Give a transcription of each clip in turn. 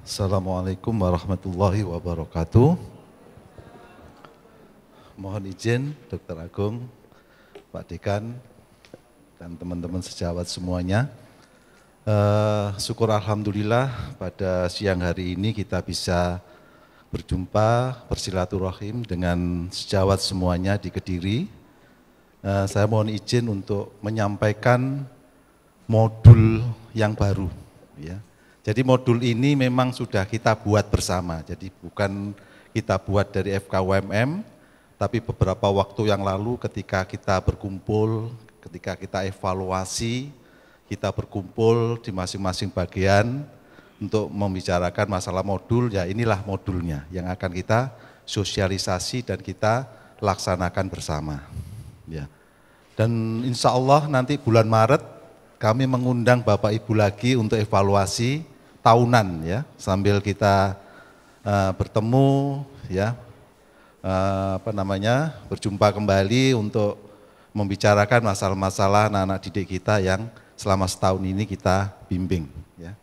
Assalamualaikum warahmatullahi wabarakatuh. Mohon izin Dr. Agung, Pak Dekan, dan teman-teman sejawat semuanya. Syukur Alhamdulillah pada siang hari ini kita bisa berjumpa, bersilaturahim dengan sejawat semuanya di Kediri. Saya mohon izin untuk menyampaikan modul yang baru. Ya. Jadi modul ini memang sudah kita buat bersama, jadi bukan kita buat dari FKUMM, tapi beberapa waktu yang lalu ketika kita berkumpul, ketika kita evaluasi, kita berkumpul di masing-masing bagian untuk membicarakan masalah modul, ya inilah modulnya yang akan kita sosialisasi dan kita laksanakan bersama. Ya. Dan insya Allah nanti bulan Maret kami mengundang Bapak Ibu lagi untuk evaluasi tahunan ya, sambil kita bertemu ya, berjumpa kembali untuk membicarakan masalah-masalah anak-anak didik kita yang selama setahun ini kita bimbing ya.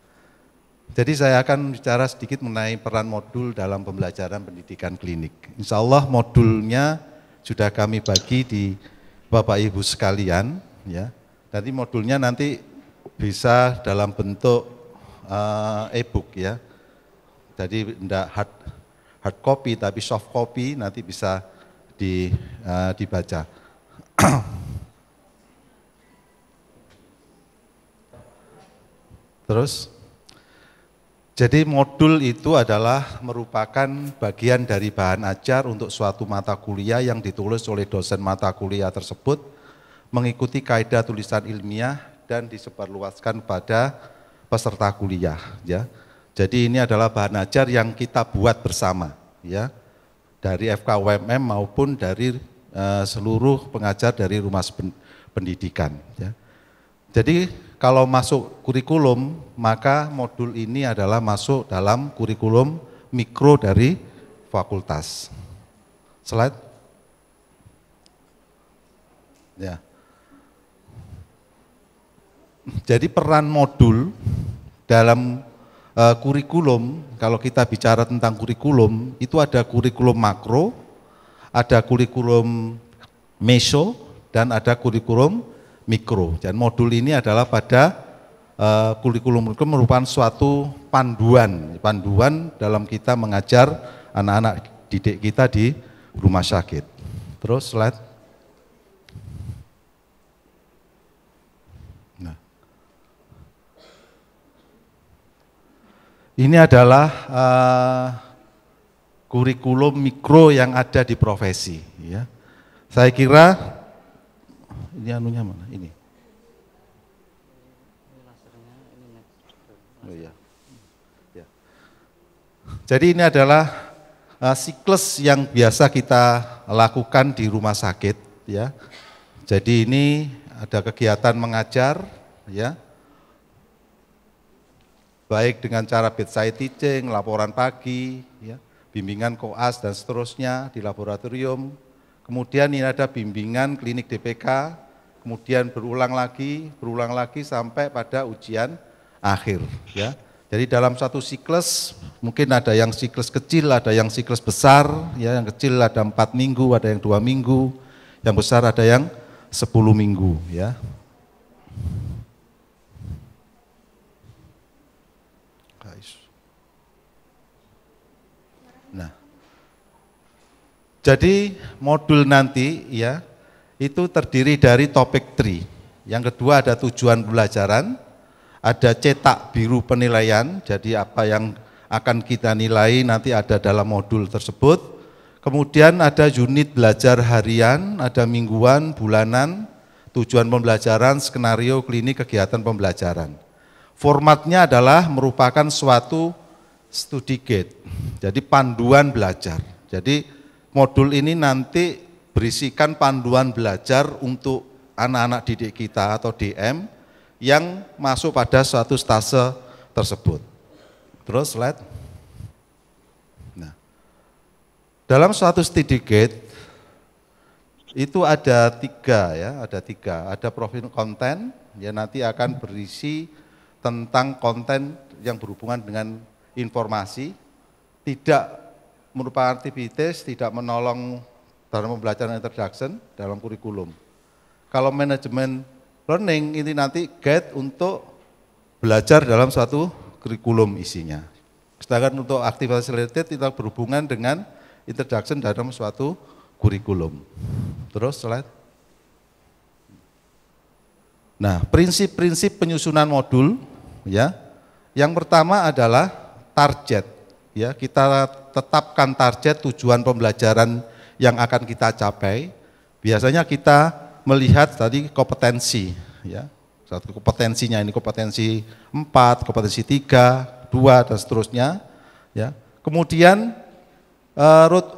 Jadi saya akan bicara sedikit mengenai peran modul dalam pembelajaran pendidikan klinik. Insya Allah modulnya sudah kami bagi di Bapak Ibu sekalian ya. Nanti modulnya nanti bisa dalam bentuk e-book ya. Jadi tidak hard copy tapi soft copy, nanti bisa dibaca. Terus, jadi modul itu adalah merupakan bagian dari bahan ajar untuk suatu mata kuliah yang ditulis oleh dosen mata kuliah tersebut, mengikuti kaidah tulisan ilmiah dan disebarluaskan pada peserta kuliah ya. Jadi ini adalah bahan ajar yang kita buat bersama ya, dari FKUMM maupun dari seluruh pengajar dari rumah pendidikan ya. Jadi kalau masuk kurikulum, maka modul ini adalah masuk dalam kurikulum mikro dari fakultas. Slide. Ya. Jadi peran modul dalam kurikulum, kalau kita bicara tentang kurikulum, itu ada kurikulum makro, ada kurikulum meso, dan ada kurikulum mikro. Dan modul ini adalah pada kurikulum merupakan suatu panduan dalam kita mengajar anak-anak didik kita di rumah sakit. Terus slide. Ini adalah kurikulum mikro yang ada di profesi. Ya. Saya kira ini anunya mana? Ini. Oh, ya. Ya. Jadi ini adalah siklus yang biasa kita lakukan di rumah sakit. Ya. Jadi ini ada kegiatan mengajar, ya. Baik dengan cara bedside teaching, laporan pagi, ya, bimbingan koas dan seterusnya di laboratorium. Kemudian ini ada bimbingan klinik DPK, kemudian berulang lagi sampai pada ujian akhir. Ya. Jadi dalam satu siklus, mungkin ada yang siklus kecil, ada yang siklus besar, ya, yang kecil ada 4 minggu, ada yang 2 minggu, yang besar ada yang 10 minggu. Ya. Nah, jadi modul nanti ya itu terdiri dari topik 3. Yang kedua ada tujuan pembelajaran, ada cetak biru penilaian, jadi apa yang akan kita nilai nanti ada dalam modul tersebut. Kemudian ada unit belajar harian, ada mingguan, bulanan, tujuan pembelajaran, skenario klinik kegiatan pembelajaran. Formatnya adalah merupakan suatu studi guide, jadi panduan belajar. Jadi modul ini nanti berisikan panduan belajar untuk anak-anak didik kita atau DM yang masuk pada suatu stase tersebut. Terus slide. Nah, dalam suatu studi guide itu ada 3 ya, ada profil konten, ya nanti akan berisi tentang konten yang berhubungan dengan informasi, tidak merupakan aktivitas, tidak menolong dalam pembelajaran introduction dalam kurikulum. Kalau manajemen learning ini nanti guide untuk belajar dalam suatu kurikulum isinya. Sedangkan untuk aktivitas related kita berhubungan dengan introduction dalam suatu kurikulum. Terus slide. Nah, prinsip-prinsip penyusunan modul ya. Yang pertama adalah target. Ya, kita tetapkan target tujuan pembelajaran yang akan kita capai. Biasanya kita melihat tadi kompetensi ya. Satu kompetensinya ini kompetensi 4, kompetensi 3, 2 dan seterusnya ya. Kemudian route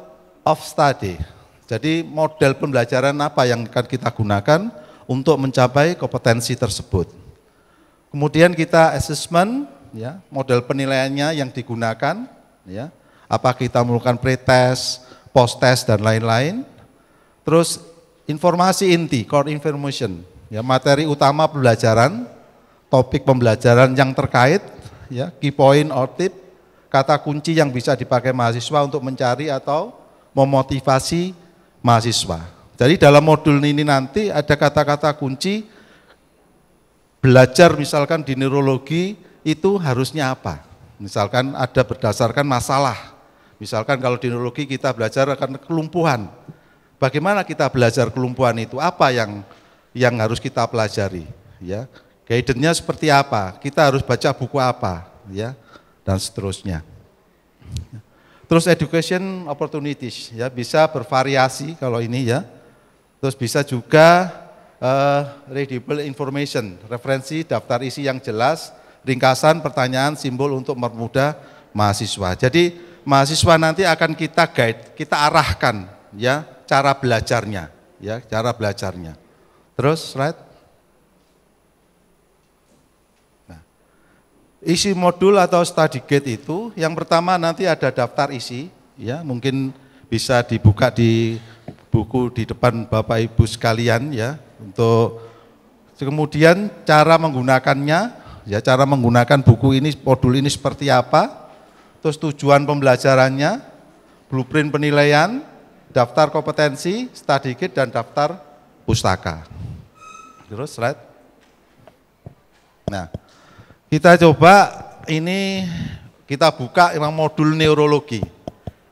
of study. Jadi model pembelajaran apa yang akan kita gunakan untuk mencapai kompetensi tersebut. Kemudian kita assessment ya, model penilaiannya yang digunakan ya. Apa kita melakukan pre-test, post-test dan lain-lain. Terus informasi inti, core information, ya materi utama pembelajaran, topik pembelajaran yang terkait, ya key point or tip, kata kunci yang bisa dipakai mahasiswa untuk mencari atau memotivasi mahasiswa. Jadi dalam modul ini nanti ada kata-kata kunci belajar misalkan di neurologi itu harusnya apa? Misalkan ada berdasarkan masalah. Misalkan kalau di neurologi kita belajar akan kelumpuhan. Bagaimana kita belajar kelumpuhan itu? Apa yang harus kita pelajari? Ya, guidance-nya seperti apa? Kita harus baca buku apa? Ya, dan seterusnya. Terus education opportunities, ya bisa bervariasi kalau ini ya. Terus bisa juga readable information, referensi, daftar isi yang jelas, ringkasan, pertanyaan, simbol untuk mempermudah mahasiswa. Jadi mahasiswa nanti akan kita guide, kita arahkan ya cara belajarnya, ya cara belajarnya. Terus slide. Nah, isi modul atau study guide itu yang pertama nanti ada daftar isi, ya mungkin bisa dibuka di buku di depan Bapak Ibu sekalian ya untuk kemudian cara menggunakannya, ya cara menggunakan buku ini, modul ini seperti apa, terus tujuan pembelajarannya, blueprint penilaian, daftar kompetensi, study guide, dan daftar pustaka. Terus slide. Nah, kita coba ini kita buka memang modul neurologi.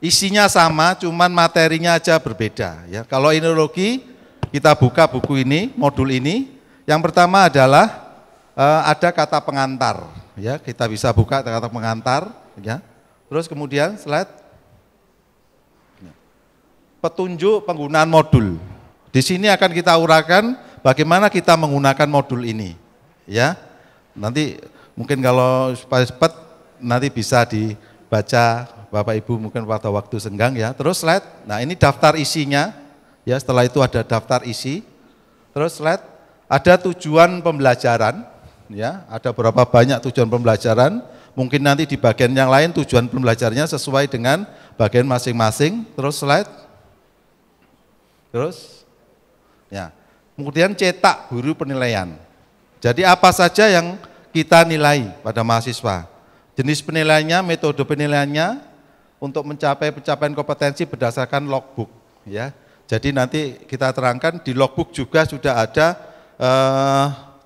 Isinya sama, cuman materinya aja berbeda. Ya, kalau neurologi kita buka buku ini, modul ini. Yang pertama adalah ada kata pengantar. Ya, kita bisa buka kata pengantar. Ya. Terus kemudian slide. Petunjuk penggunaan modul. Di sini akan kita uraikan bagaimana kita menggunakan modul ini. Ya, nanti mungkin kalau supaya cepat nanti bisa dibaca Bapak Ibu mungkin pada waktu senggang ya. Terus slide. Nah ini daftar isinya. Ya setelah itu ada daftar isi. Terus slide. Ada tujuan pembelajaran. Ya ada berapa banyak tujuan pembelajaran. Mungkin nanti di bagian yang lain tujuan pembelajarannya sesuai dengan bagian masing-masing. Terus slide. Terus. Ya. Kemudian cetak guru penilaian. Jadi apa saja yang kita nilai pada mahasiswa. Jenis penilaiannya, metode penilaiannya untuk mencapai pencapaian kompetensi berdasarkan logbook. Ya. Jadi nanti kita terangkan di logbook juga sudah ada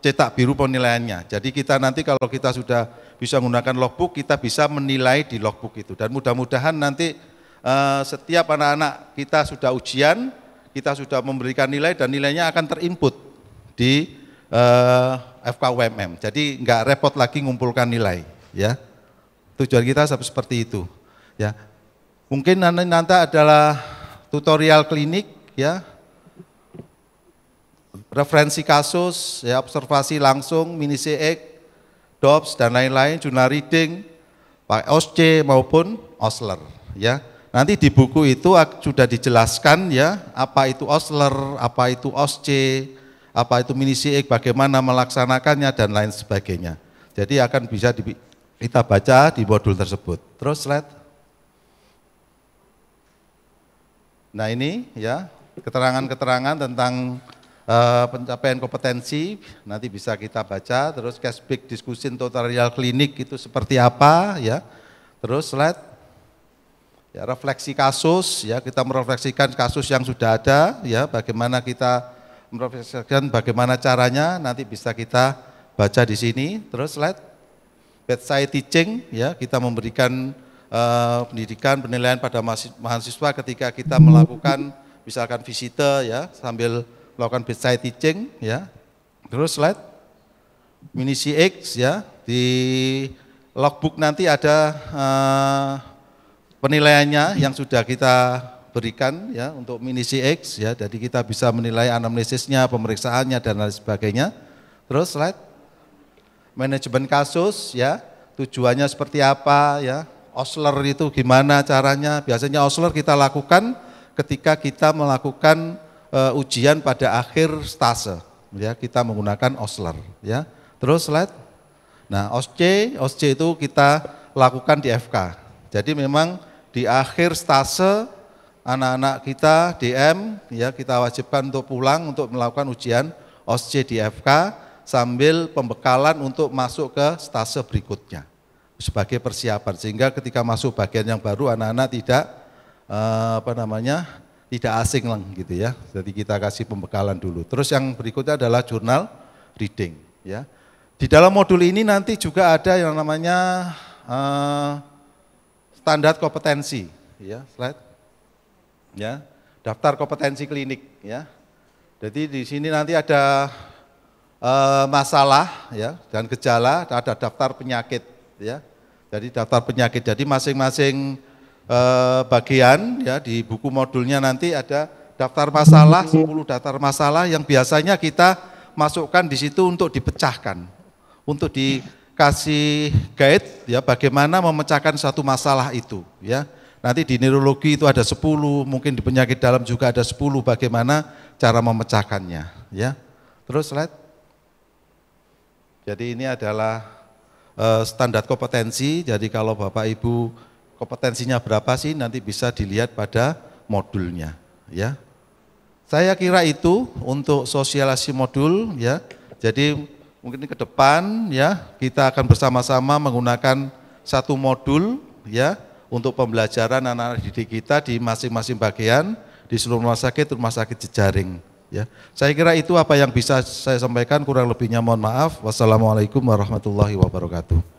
cetak biru penilaiannya. Jadi kita nanti kalau kita sudah bisa menggunakan logbook, kita bisa menilai di logbook itu. Dan mudah-mudahan nanti setiap anak-anak kita sudah ujian, kita sudah memberikan nilai dan nilainya akan terinput di FKUMM. Jadi enggak repot lagi ngumpulkan nilai, ya. Tujuan kita seperti itu, ya. Mungkin nanti adalah tutorial klinik, ya. Referensi kasus, ya, observasi langsung, mini CX, DOPS dan lain-lain, jurnal reading, pakai OSCE maupun OSLER, ya. Nanti di buku itu sudah dijelaskan ya, apa itu OSLER, apa itu OSCE, apa itu mini CX, bagaimana melaksanakannya dan lain sebagainya. Jadi akan bisa kita baca di modul tersebut. Terus slide. Nah ini ya keterangan-keterangan tentang pencapaian kompetensi nanti bisa kita baca. Terus case big discussion tutorial klinik itu seperti apa ya. Terus slide. Ya, refleksi kasus, ya kita merefleksikan kasus yang sudah ada, ya bagaimana kita merefleksikan bagaimana caranya, nanti bisa kita baca di sini. Terus slide. Bedside teaching, ya kita memberikan pendidikan, penilaian pada mahasiswa ketika kita melakukan misalkan visite, ya sambil melakukan bedside teaching, ya. Terus slide. Mini CX, ya di logbook nanti ada penilaiannya yang sudah kita berikan, ya untuk mini CX, ya jadi kita bisa menilai anamnesisnya, pemeriksaannya dan lain sebagainya. Terus slide. Manajemen kasus, ya tujuannya seperti apa, ya Osler itu gimana caranya. Biasanya Osler kita lakukan ketika kita melakukan ujian pada akhir stase, ya kita menggunakan Osler, ya. Terus slide. Nah OSCE itu kita lakukan di FK. Jadi memang di akhir stase anak-anak kita DM, ya kita wajibkan untuk pulang untuk melakukan ujian OSCE di FK sambil pembekalan untuk masuk ke stase berikutnya sebagai persiapan, sehingga ketika masuk bagian yang baru anak-anak tidak tidak asing lah gitu ya. Jadi kita kasih pembekalan dulu. Terus yang berikutnya adalah jurnal reading, ya. Di dalam modul ini nanti juga ada yang namanya standar kompetensi, ya slide, ya daftar kompetensi klinik, ya. Jadi di sini nanti ada masalah, ya dan gejala, ada daftar penyakit, ya. Jadi daftar penyakit. Jadi masing-masing bagian, ya di buku modulnya nanti ada daftar masalah, 10 daftar masalah yang biasanya kita masukkan di situ untuk dipecahkan, untuk dikasih guide, ya bagaimana memecahkan satu masalah itu, ya. Nanti di neurologi itu ada 10, mungkin di penyakit dalam juga ada 10 bagaimana cara memecahkannya, ya. Terus slide. Jadi ini adalah standar kompetensi. Jadi kalau Bapak Ibu kompetensinya berapa sih nanti bisa dilihat pada modulnya, ya. Saya kira itu untuk sosialisasi modul, ya. Jadi mungkin ke depan, ya kita akan bersama-sama menggunakan satu modul, ya untuk pembelajaran anak-anak didik kita di masing-masing bagian di seluruh rumah sakit jejaring, ya. Saya kira itu apa yang bisa saya sampaikan, kurang lebihnya mohon maaf. Wassalamualaikum warahmatullahi wabarakatuh.